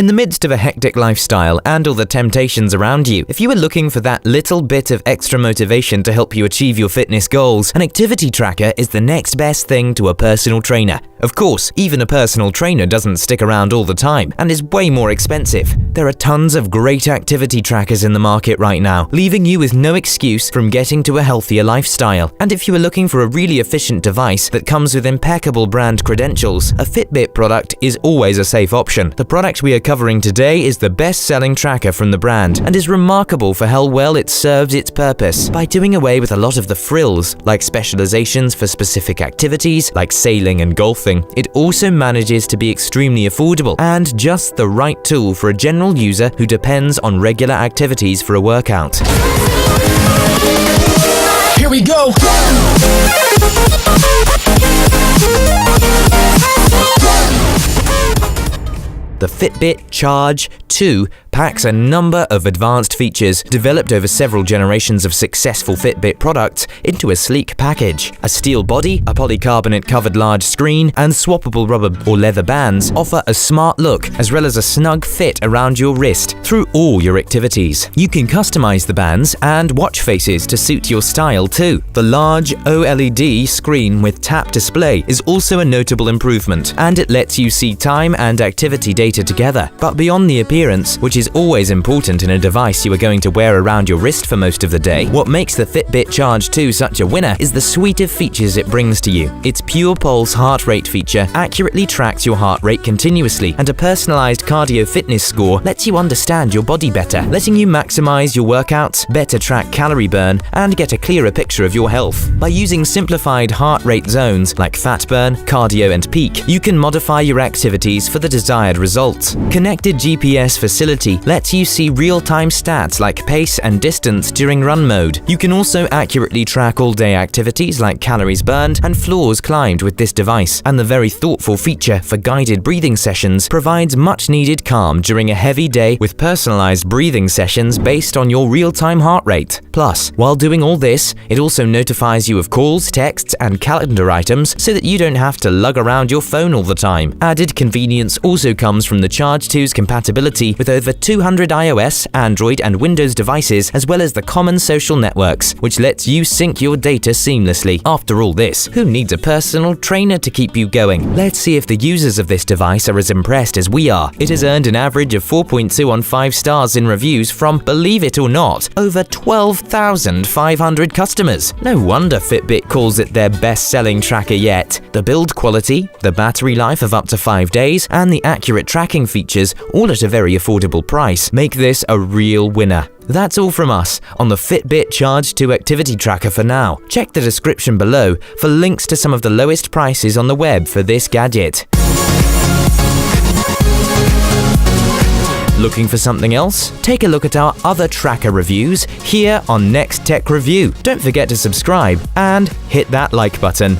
In the midst of a hectic lifestyle and all the temptations around you, if you are looking for that little bit of extra motivation to help you achieve your fitness goals, an activity tracker is the next best thing to a personal trainer. Of course, even a personal trainer doesn't stick around all the time and is way more expensive. There are tons of great activity trackers in the market right now, leaving you with no excuse from getting to a healthier lifestyle. And if you are looking for a really efficient device that comes with impeccable brand credentials, a Fitbit product is always a safe option. The product we are covering today is the best-selling tracker from the brand and is remarkable for how well it serves its purpose by doing away with a lot of the frills, like specializations for specific activities like sailing and golfing. It also manages to be extremely affordable and just the right tool for a general user who depends on regular activities for a workout. Here we go! The Fitbit Charge 2 packs a number of advanced features developed over several generations of successful Fitbit products into a sleek package. A steel body, a polycarbonate-covered large screen, and swappable rubber or leather bands offer a smart look as well as a snug fit around your wrist through all your activities. You can customize the bands and watch faces to suit your style too. The large OLED screen with tap display is also a notable improvement, and it lets you see time and activity data together. But beyond the appearance, which is always important in a device you are going to wear around your wrist for most of the day, what makes the Fitbit Charge 2 such a winner is the suite of features it brings to you. Its Pure Pulse heart rate feature accurately tracks your heart rate continuously, and a personalized cardio fitness score lets you understand your body better, letting you maximize your workouts, better track calorie burn, and get a clearer picture of your health. By using simplified heart rate zones like fat burn, cardio, and peak, you can modify your activities for the desired results. Connected GPS facility lets you see real-time stats like pace and distance during run mode. You can also accurately track all-day activities like calories burned and floors climbed with this device, and the very thoughtful feature for guided breathing sessions provides much-needed calm during a heavy day with personalized breathing sessions based on your real-time heart rate. Plus, while doing all this, it also notifies you of calls, texts, and calendar items so that you don't have to lug around your phone all the time. Added convenience also comes from the Charge 2's compatibility with over 200 iOS, Android, and Windows devices, as well as the common social networks, which lets you sync your data seamlessly. After all this, who needs a personal trainer to keep you going? Let's see if the users of this device are as impressed as we are. It has earned an average of 4.2 on 5 stars in reviews from, believe it or not, over 12,500 customers. No wonder Fitbit calls it their best-selling tracker yet. The build quality, the battery life of up to 5 days, and the accurate tracking features, all at a very affordable price, make this a real winner. That's all from us on the Fitbit Charge 2 activity tracker for now. Check the description below for links to some of the lowest prices on the web for this gadget. Looking for something else? Take a look at our other tracker reviews here on Next Tech Review. Don't forget to subscribe and hit that like button.